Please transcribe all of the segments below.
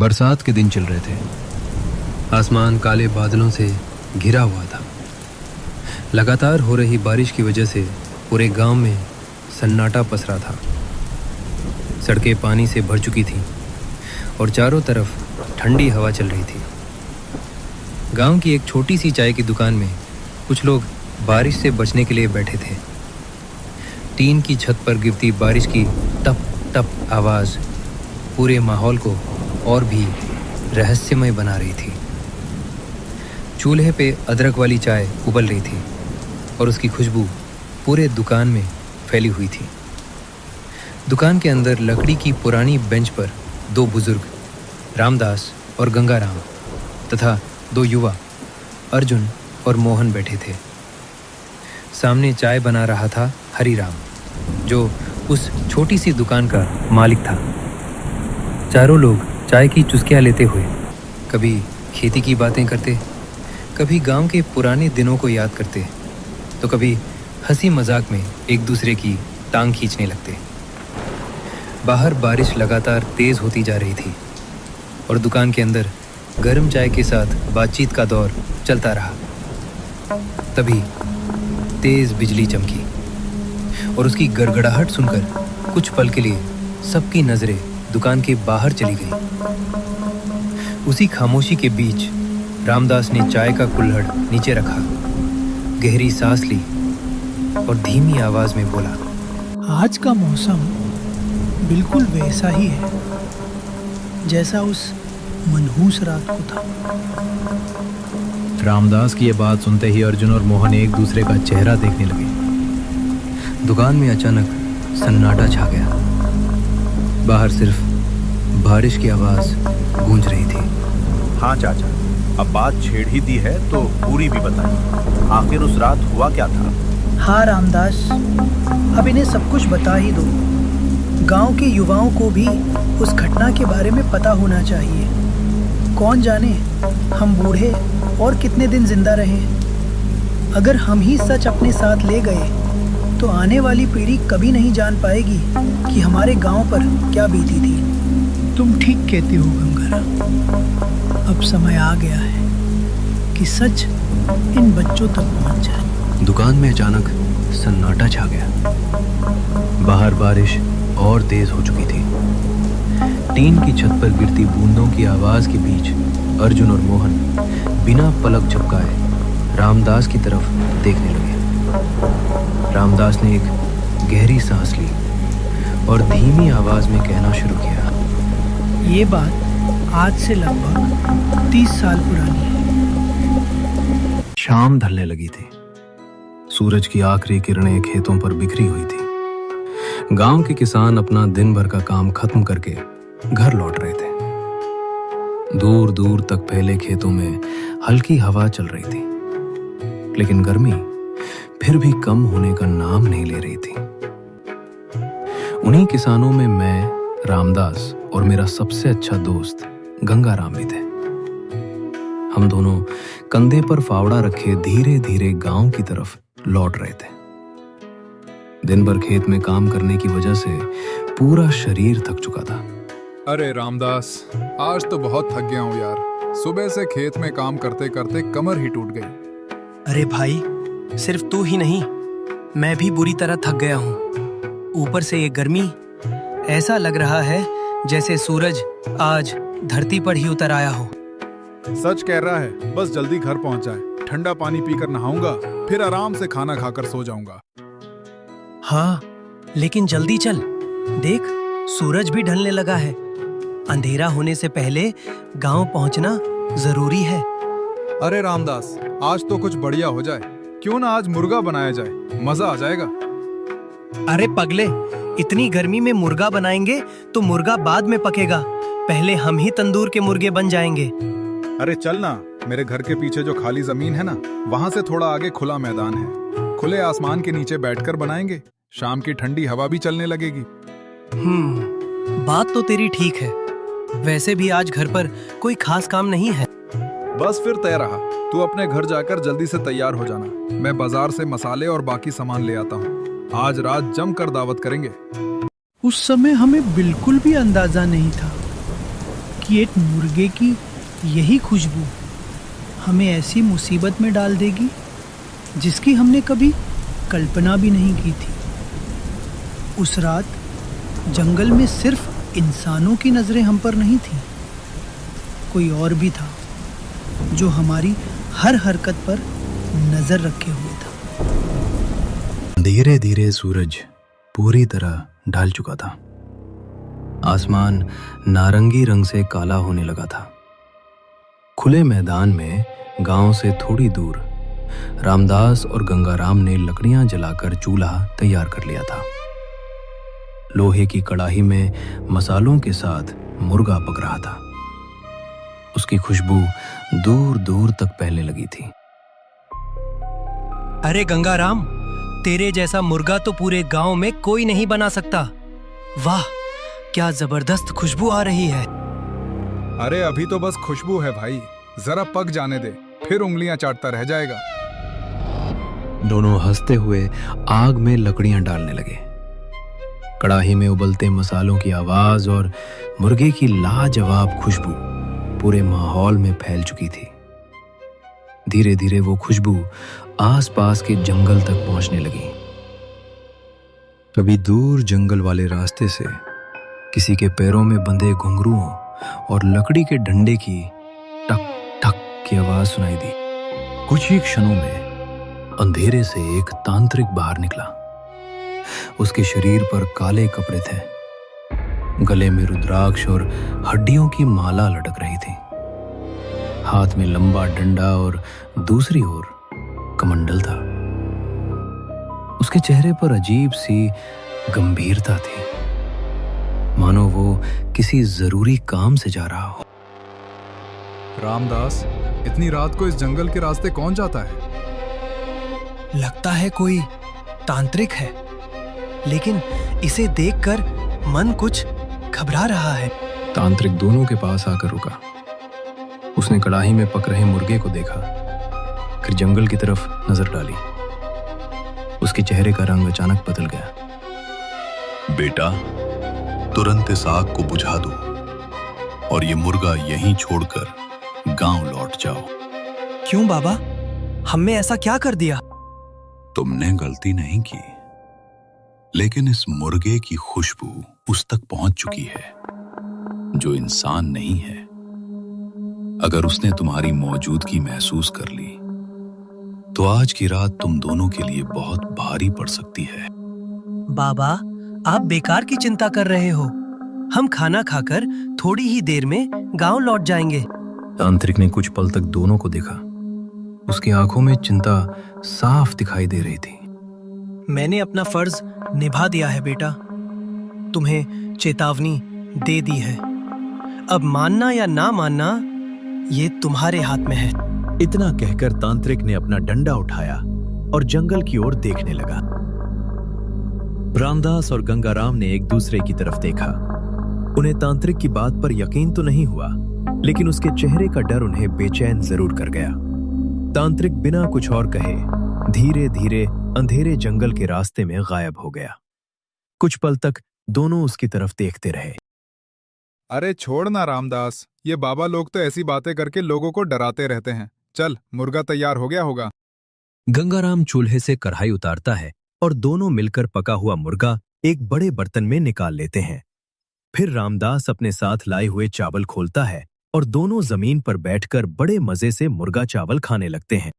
बरसात के दिन चल रहे थे। आसमान काले बादलों से घिरा हुआ था। लगातार हो रही बारिश की वजह से पूरे गांव में सन्नाटा पसरा था। सड़कें पानी से भर चुकी थीं और चारों तरफ ठंडी हवा चल रही थी। गांव की एक छोटी सी चाय की दुकान में कुछ लोग बारिश से बचने के लिए बैठे थे। टीन की छत पर गिरती बारिश की टप टप आवाज़ पूरे माहौल को और भी रहस्यमय बना रही थी। चूल्हे पे अदरक वाली चाय उबल रही थी और उसकी खुशबू पूरे दुकान में फैली हुई थी। दुकान के अंदर लकड़ी की पुरानी बेंच पर दो बुजुर्ग, रामदास और गंगाराम, तथा दो युवा, अर्जुन और मोहन बैठे थे। सामने चाय बना रहा था हरिराम, जो उस छोटी सी दुकान का मालिक था। चारों लोग चाय की चुस्कियां लेते हुए कभी खेती की बातें करते, कभी गांव के पुराने दिनों को याद करते, तो कभी हंसी मजाक में एक दूसरे की टांग खींचने लगते। बाहर बारिश लगातार तेज होती जा रही थी और दुकान के अंदर गर्म चाय के साथ बातचीत का दौर चलता रहा। तभी तेज बिजली चमकी और उसकी गड़गड़ाहट सुनकर कुछ पल के लिए सबकी नजरें दुकान के बाहर चली गई। उसी खामोशी के बीच रामदास ने चाय का कुल्हड़ नीचे रखा, गहरी सांस ली और धीमी आवाज में बोला, आज का मौसम बिल्कुल वैसा ही है जैसा उस मनहूस रात को था। रामदास की यह बात सुनते ही अर्जुन और मोहन एक दूसरे का चेहरा देखने लगे। दुकान में अचानक सन्नाटा छा गया। बाहर सिर्फ बारिश की आवाज गूंज रही थी। हाँ चाचा, अब बात छेड़ ही दी है तो पूरी भी बताइए। आखिर उस रात हुआ क्या था? हाँ रामदास, अब इन्हें सब कुछ बता ही दो। गांव के युवाओं को भी उस घटना के बारे में पता होना चाहिए। कौन जाने हम बूढ़े और कितने दिन जिंदा रहें। अगर हम ही सच अपने साथ ले गए तो आने वाली पीढ़ी कभी नहीं जान पाएगी कि हमारे गांव पर क्या बीती थी। तुम ठीक कहते हो गंगाराम, अब समय आ गया है कि सच इन बच्चों तक पहुंच जाए। दुकान में अचानक सन्नाटा छा गया। बाहर बारिश और तेज हो चुकी थी। टीन की छत पर गिरती बूंदों की आवाज के बीच अर्जुन और मोहन बिना पलक झपकाए रामदास की तरफ देखने लगे। रामदास ने एक गहरी सांस ली और धीमी आवाज में कहना शुरू किया, ये बात आज से लगभग 30 साल पुरानी है। शाम ढलने लगी थी। सूरज की आखिरी किरणें खेतों पर बिखरी हुई थी। गांव के किसान अपना दिन भर का काम खत्म करके घर लौट रहे थे। दूर दूर तक फैले खेतों में हल्की हवा चल रही थी, लेकिन गर्मी फिर भी कम होने का नाम नहीं ले रही थी। उन्हीं किसानों में मैं, रामदास और मेरा सबसे अच्छा दोस्त गंगाराम भी थे। हम दोनों कंधे पर फावड़ा रखे धीरे धीरे गांव की तरफ लौट रहे थे। दिन भर खेत में काम करने की वजह से पूरा शरीर थक चुका था। अरे रामदास, आज तो बहुत थक गया हूँ यार। सुबह से खेत में काम करते करते कमर ही टूट गई। अरे भाई, सिर्फ तू ही नहीं, मैं भी बुरी तरह थक गया हूँ। ऊपर से ये गर्मी, ऐसा लग रहा है जैसे सूरज आज धरती पर ही उतर आया हो। सच कह रहा है, बस जल्दी घर पहुँच जाए। ठंडा पानी पीकर नहाऊंगा, फिर आराम से खाना खाकर सो जाऊंगा। हाँ, लेकिन जल्दी चल, देख सूरज भी ढलने लगा है। अंधेरा होने से पहले गांव पहुंचना जरूरी है। अरे रामदास, आज तो कुछ बढ़िया हो जाए। क्यों ना आज मुर्गा बनाया जाए, मजा आ जाएगा। अरे पगले, इतनी गर्मी में मुर्गा बनाएंगे तो मुर्गा बाद में पकेगा, पहले हम ही तंदूर के मुर्गे बन जाएंगे। अरे चल ना, मेरे घर के पीछे जो खाली जमीन है ना, वहाँ से थोड़ा आगे खुला मैदान है। खुले आसमान के नीचे बैठकर बनाएंगे। शाम की ठंडी हवा भी चलने लगेगी। बात तो तेरी ठीक है। वैसे भी आज घर पर कोई खास काम नहीं है। बस फिर तय रहा। तू अपने घर जाकर जल्दी से तैयार हो जाना। मैं बाजार से मसाले और बाकी सामान ले आता हूँ। आज रात जमकर दावत करेंगे। उस समय हमें बिल्कुल भी अंदाजा नहीं था कि एक मुर्गे की यही खुशबू हमें ऐसी मुसीबत में डाल देगी जिसकी हमने कभी कल्पना भी नहीं की थी। उस रात जंगल में सिर्फ इंसानों की नज़रें हम पर नहीं थीं, कोई और भी था जो हमारी हर हरकत पर नज़र रखे हुए था। धीरे धीरे सूरज पूरी तरह ढल चुका था। आसमान नारंगी रंग से काला होने लगा था। खुले मैदान में गांव से थोड़ी दूर रामदास और गंगाराम ने लकड़ियां जलाकर चूल्हा तैयार कर लिया था। लोहे की कड़ाही में मसालों के साथ मुर्गा पक रहा था। उसकी खुशबू दूर दूर तक फैलने लगी थी। अरे गंगाराम, तेरे जैसा मुर्गा तो पूरे गांव में कोई नहीं बना सकता। वाह, क्या जबरदस्त खुशबू आ रही है। अरे अभी तो बस खुशबू है भाई, जरा पक जाने दे, फिर उंगलियां चाटता रह जाएगा। दोनों हंसते हुए आग में लकड़ियां डालने लगे। कड़ाही में उबलते मसालों की आवाज और मुर्गे की लाजवाब खुशबू पूरे माहौल में फैल चुकी थी। धीरे धीरे वो खुशबू आसपास के जंगल तक पहुंचने लगी। कभी दूर जंगल वाले रास्ते से किसी के पैरों में बंधे घुंघरुओं और लकड़ी के डंडे की टक टक की आवाज सुनाई दी। कुछ ही क्षणों में अंधेरे से एक तांत्रिक बाहर निकला। उसके शरीर पर काले कपड़े थे, गले में रुद्राक्ष और हड्डियों की माला लटक रही थी। हाथ में लंबा डंडा और दूसरी ओर कमंडल था। उसके चेहरे पर अजीब सी गंभीरता थी, मानो वो किसी जरूरी काम से जा रहा हो। रामदास, इतनी रात को इस जंगल के रास्ते कौन जाता है? लगता है कोई तांत्रिक है, लेकिन इसे देखकर मन कुछ घबरा रहा है। तांत्रिक दोनों के पास आकर रुका। उसने कड़ाही में पक रहे मुर्गे को देखा, फिर जंगल की तरफ नजर डाली। उसके चेहरे का रंग अचानक बदल गया। बेटा, तुरंत इस आग को बुझा दो और ये मुर्गा यहीं छोड़कर गांव लौट जाओ। क्यों बाबा, हमने ऐसा क्या कर दिया? तुमने गलती नहीं की, लेकिन इस मुर्गे की खुशबू उस तक पहुंच चुकी है जो इंसान नहीं है। अगर उसने तुम्हारी मौजूदगी महसूस कर ली तो आज की रात तुम दोनों के लिए बहुत भारी पड़ सकती है। बाबा, आप बेकार की चिंता कर रहे हो। हम खाना खाकर थोड़ी ही देर में गांव लौट जाएंगे। तांत्रिक ने कुछ पल तक दोनों को देखा। उसकी आंखों में चिंता साफ दिखाई दे रही थी। मैंने अपना फर्ज निभा दिया है बेटा। तुम्हें चेतावनी दे दी है। अब मानना या ना मानना ये तुम्हारे हाथ में है। इतना कहकर तांत्रिक ने अपना डंडा उठाया और जंगल की ओर देखने लगा। रामदास और गंगाराम ने एक दूसरे की तरफ देखा। उन्हें तांत्रिक की बात पर यकीन तो नहीं हुआ, लेकिन उसके चेहरे का डर उन्हें बेचैन जरूर कर गया। तांत्रिक बिना कुछ और कहे धीरे धीरे अंधेरे जंगल के रास्ते में गायब हो गया। कुछ पल तक दोनों उसकी तरफ देखते रहे। अरे छोड़ ना रामदास, ये बाबा लोग तो ऐसी बातें करके लोगों को डराते रहते हैं। चल, मुर्गा तैयार हो गया होगा। गंगाराम चूल्हे से कढ़ाई उतारता है और दोनों मिलकर पका हुआ मुर्गा एक बड़े बर्तन में निकाल लेते हैं। फिर रामदास अपने साथ लाए हुए चावल खोलता है और दोनों जमीन पर बैठकर बड़े मजे से मुर्गा चावल खाने लगते हैं।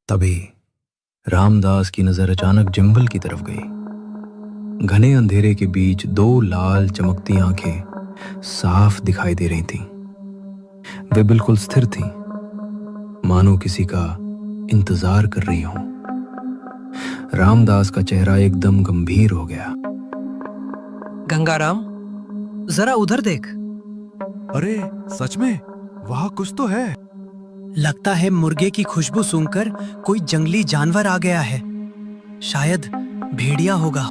तभी रामदास की नजर अचानक जंगल की तरफ गई। घने अंधेरे के बीच दो लाल चमकती आंखें साफ दिखाई दे रही थीं। वे बिल्कुल स्थिर थीं, मानो किसी का इंतजार कर रही हों। रामदास का चेहरा एकदम गंभीर हो गया। गंगाराम, जरा उधर देख। अरे सच में, वहां कुछ तो है। लगता है मुर्गे की खुशबू सूंघकर कोई जंगली जानवर आ गया है। शायद भेड़िया होगा।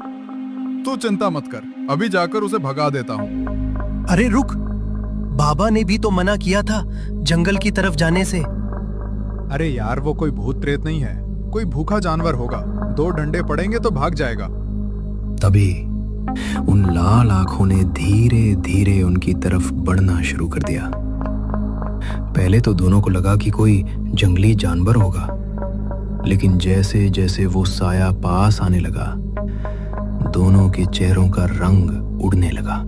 तू चिंता मत कर, अभी जाकर उसे भगा देता हूँ। अरे रुक, बाबा ने भी तो मना किया था जंगल की तरफ जाने से। अरे यार, वो कोई भूत प्रेत नहीं है, कोई भूखा जानवर होगा। दो डंडे पड़ेंगे तो भाग जाएगा। तभी उन लाल आंखों ने धीरे धीरे उनकी तरफ बढ़ना शुरू कर दिया। पहले तो दोनों को लगा कि कोई जंगली जानवर होगा, लेकिन जैसे जैसे वो साया पास आने लगा, दोनों के चेहरों का रंग उड़ने लगा।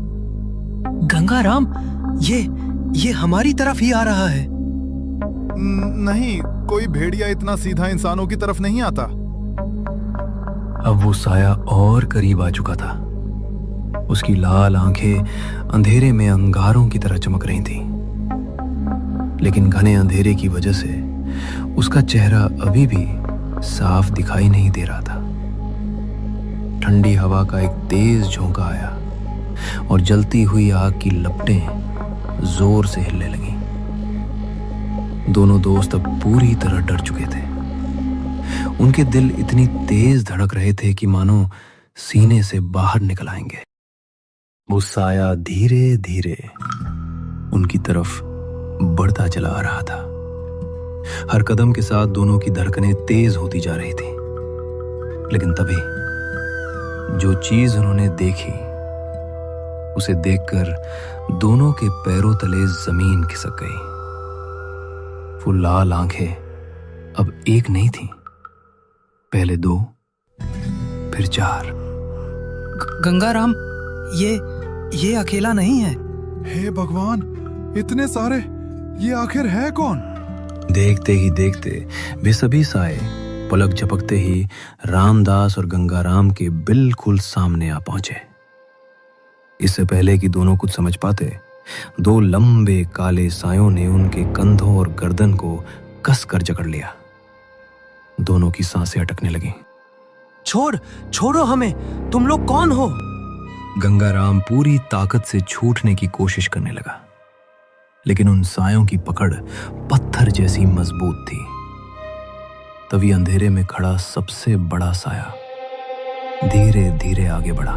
गंगाराम, ये हमारी तरफ ही आ रहा है। नहीं, कोई भेड़िया इतना सीधा इंसानों की तरफ नहीं आता। अब वो साया और करीब आ चुका था। उसकी लाल आंखें अंधेरे में अंगारों की तरह चमक रही थीं, लेकिन घने अंधेरे की वजह से उसका चेहरा अभी भी साफ दिखाई नहीं दे रहा था। ठंडी हवा का एक तेज झोंका आया और जलती हुई आग की लपटें जोर से हिलने लगीं। दोनों दोस्त अब पूरी तरह डर चुके थे। उनके दिल इतनी तेज धड़क रहे थे कि मानो सीने से बाहर निकल आएंगे। वो साया धीरे धीरे उनकी तरफ बढ़ता चला आ रहा था। हर कदम के साथ दोनों की धड़कनें तेज होती जा रही थी। लेकिन तभी जो चीज उन्होंने देखी, उसे देखकर दोनों के पैरों तले जमीन खिसक गई। वो लाल आंखें अब एक नहीं थीं, पहले 2, फिर 4। गंगाराम, ये अकेला नहीं है। हे भगवान, इतने सारे, ये आखिर है कौन? देखते ही देखते वे सभी साए पलक झपकते ही रामदास और गंगाराम के बिल्कुल सामने आ पहुंचे। इससे पहले कि दोनों कुछ समझ पाते, 2 लंबे काले सायों ने उनके कंधों और गर्दन को कसकर जकड़ लिया। दोनों की सांसें अटकने लगीं। छोड़ो हमें, तुम लोग कौन हो? गंगाराम पूरी ताकत से छूटने की कोशिश करने लगा, लेकिन उन सायों की पकड़ पत्थर जैसी मजबूत थी। तभी अंधेरे में खड़ा सबसे बड़ा साया धीरे धीरे आगे बढ़ा।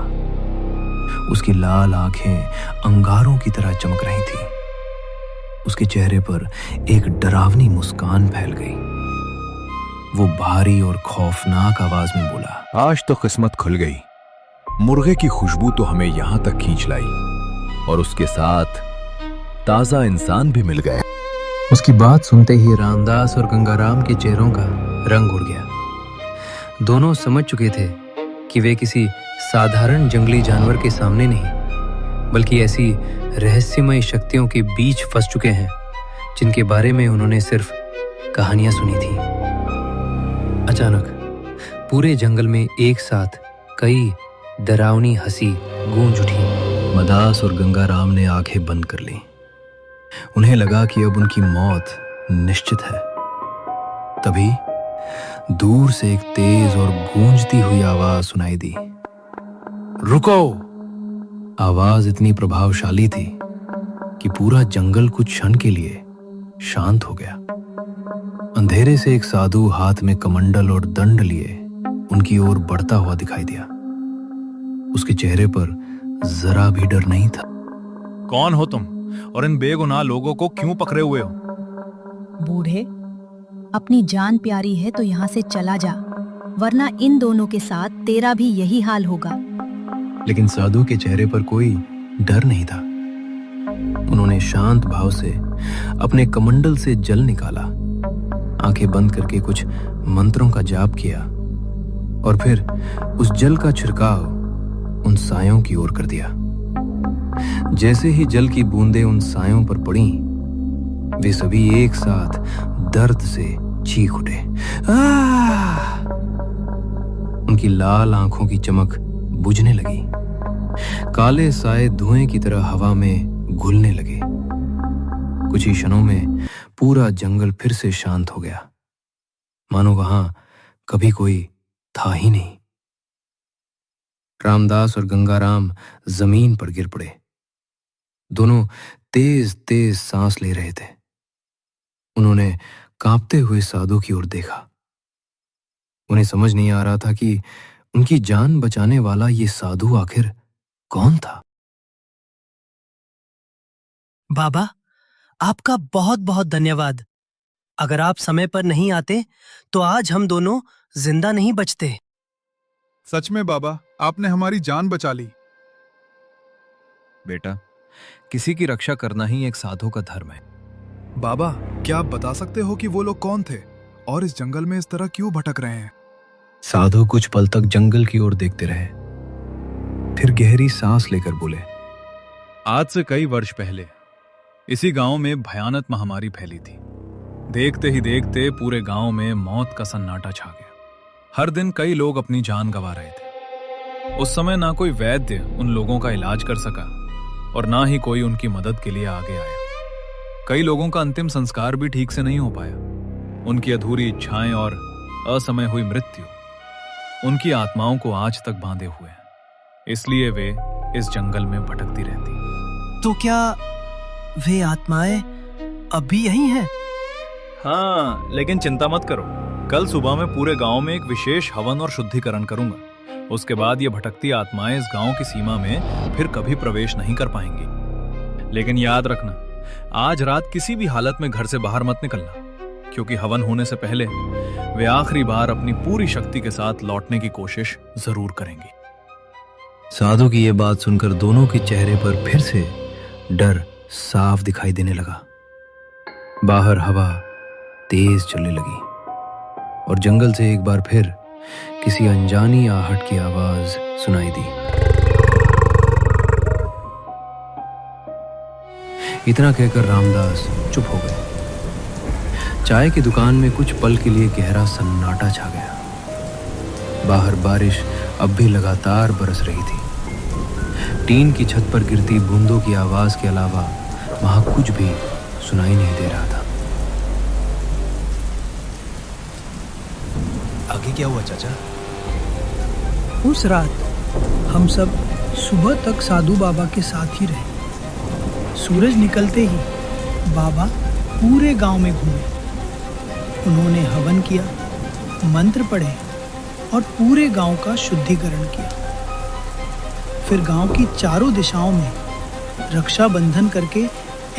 उसकी लाल आंखें अंगारों की तरह चमक रही थीं। उसके चेहरे पर एक डरावनी मुस्कान फैल गई। वो भारी और खौफनाक आवाज में बोला, आज तो किस्मत खुल गई। मुर्गे की खुशबू तो हमें यहां तक खींच लाई, और उसके साथ ताजा इंसान भी मिल गए। उसकी बात सुनते ही रामदास और गंगाराम के चेहरों का रंग उड़ गया। दोनों समझ चुके थे कि वे किसी साधारण जंगली जानवर के सामने नहीं, बल्कि ऐसी रहस्यमय शक्तियों के बीच फंस चुके हैं जिनके बारे में उन्होंने सिर्फ कहानियां सुनी थी। अचानक पूरे जंगल में एक साथ कई डरावनी हंसी गूंज उठी। मदास और गंगाराम ने आंखें बंद कर ली। उन्हें लगा कि अब उनकी मौत निश्चित है। तभी दूर से एक तेज और गूंजती हुई आवाज सुनाई दी, रुको! आवाज इतनी प्रभावशाली थी कि पूरा जंगल कुछ क्षण के लिए शांत हो गया। अंधेरे से एक साधु हाथ में कमंडल और दंड लिए उनकी ओर बढ़ता हुआ दिखाई दिया। उसके चेहरे पर जरा भी डर नहीं था। कौन हो तुम, और इन बेगुनाह लोगों को क्यों पकड़े हुए हो? बूढ़े, अपनी जान प्यारी है तो यहाँ से चला जा, वरना इन दोनों के साथ तेरा भी यही हाल होगा। लेकिन साधु के चेहरे पर कोई डर नहीं था। उन्होंने शांत भाव से अपने कमंडल से जल निकाला, आंखें बंद करके कुछ मंत्रों का जाप किया और फिर उस जल का छिड़काव उन सायों की ओर कर दिया। जैसे ही जल की बूंदें उन सायों पर पड़ी, वे सभी एक साथ दर्द से चीख उठे। उनकी लाल आंखों की चमक बुझने लगी। काले साए धुएं की तरह हवा में घुलने लगे। कुछ ही क्षणों में पूरा जंगल फिर से शांत हो गया, मानो वहां कभी कोई था ही नहीं। रामदास और गंगाराम जमीन पर गिर पड़े। दोनों तेज तेज सांस ले रहे थे। उन्होंने कांपते हुए साधु की ओर देखा। उन्हें समझ नहीं आ रहा था कि उनकी जान बचाने वाला ये साधु आखिर कौन था। बाबा, आपका बहुत बहुत धन्यवाद। अगर आप समय पर नहीं आते तो आज हम दोनों जिंदा नहीं बचते। सच में बाबा, आपने हमारी जान बचा ली। बेटा, किसी की रक्षा करना ही एक साधु का धर्म है। बाबा, क्या आप बता सकते हो कि वो लोग कौन थे और इस जंगल में इस तरह क्यों भटक रहे हैं? साधु कुछ पल तक जंगल की ओर देखते रहे, फिर गहरी सांस लेकर बोले, आज से कई वर्ष पहले इसी गांव में भयानक महामारी फैली थी। देखते ही देखते पूरे गांव में मौत का सन्नाटा छा गया। हर दिन कई लोग अपनी जान गंवा रहे थे। उस समय ना कोई वैद्य उन लोगों का इलाज कर सका और ना ही कोई उनकी मदद के लिए आगे आया। कई लोगों का अंतिम संस्कार भी ठीक से नहीं हो पाया। उनकी अधूरी इच्छाएं और असमय हुई मृत्यु उनकी आत्माओं को आज तक बांधे हुए हैं, इसलिए वे इस जंगल में भटकती रहती। तो क्या वे आत्माएं अब भी यही हैं? हाँ, लेकिन चिंता मत करो, कल सुबह मैं पूरे गांव में एक विशेष हवन और शुद्धिकरण करूंगा। उसके बाद ये भटकती आत्माएं इस गांव की सीमा में फिर कभी प्रवेश नहीं कर पाएंगी। लेकिन याद रखना, आज रात किसी भी हालत में घर से बाहर मत निकलना, क्योंकि हवन होने से पहले वे आखिरी बार अपनी पूरी शक्ति के साथ लौटने की कोशिश जरूर करेंगी। साधु की यह बात सुनकर दोनों के चेहरे पर फिर से डर साफ दिखाई देने लगा। बाहर हवा तेज चलने लगी और जंगल से एक बार फिर किसी अनजानी आहट की आवाज सुनाई दी। इतना कहकर रामदास चुप हो गए। चाय की दुकान में कुछ पल के लिए गहरा सन्नाटा छा गया। बाहर बारिश अब भी लगातार बरस रही थी। टीन की छत पर गिरती बूंदों की आवाज के अलावा वहां कुछ भी सुनाई नहीं दे रहा था। आगे क्या हुआ चाचा? उस रात हम सब सुबह तक साधु बाबा के साथ ही रहे। सूरज निकलते ही बाबा पूरे गांव में घूमे। उन्होंने हवन किया, मंत्र पढ़े और पूरे गांव का शुद्धिकरण किया। फिर गांव की चारों दिशाओं में रक्षा बंधन करके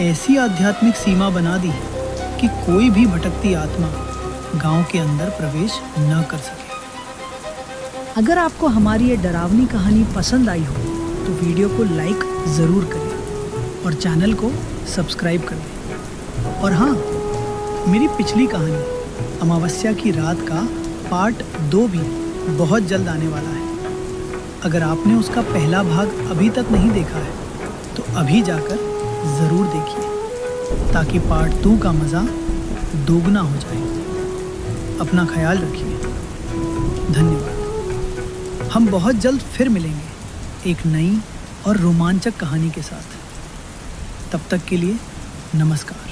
ऐसी आध्यात्मिक सीमा बना दी कि कोई भी भटकती आत्मा गांव के अंदर प्रवेश न कर सके। अगर आपको हमारी ये डरावनी कहानी पसंद आई हो तो वीडियो को लाइक ज़रूर करें और चैनल को सब्सक्राइब कर दें। और हाँ, मेरी पिछली कहानी अमावस्या की रात का पार्ट 2 भी बहुत जल्द आने वाला है। अगर आपने उसका पहला भाग अभी तक नहीं देखा है तो अभी जाकर ज़रूर देखिए, ताकि पार्ट 2 का मज़ा दोगुना हो जाए। अपना ख्याल रखिए। धन्यवाद। हम बहुत जल्द फिर मिलेंगे एक नई और रोमांचक कहानी के साथ। तब तक के लिए नमस्कार।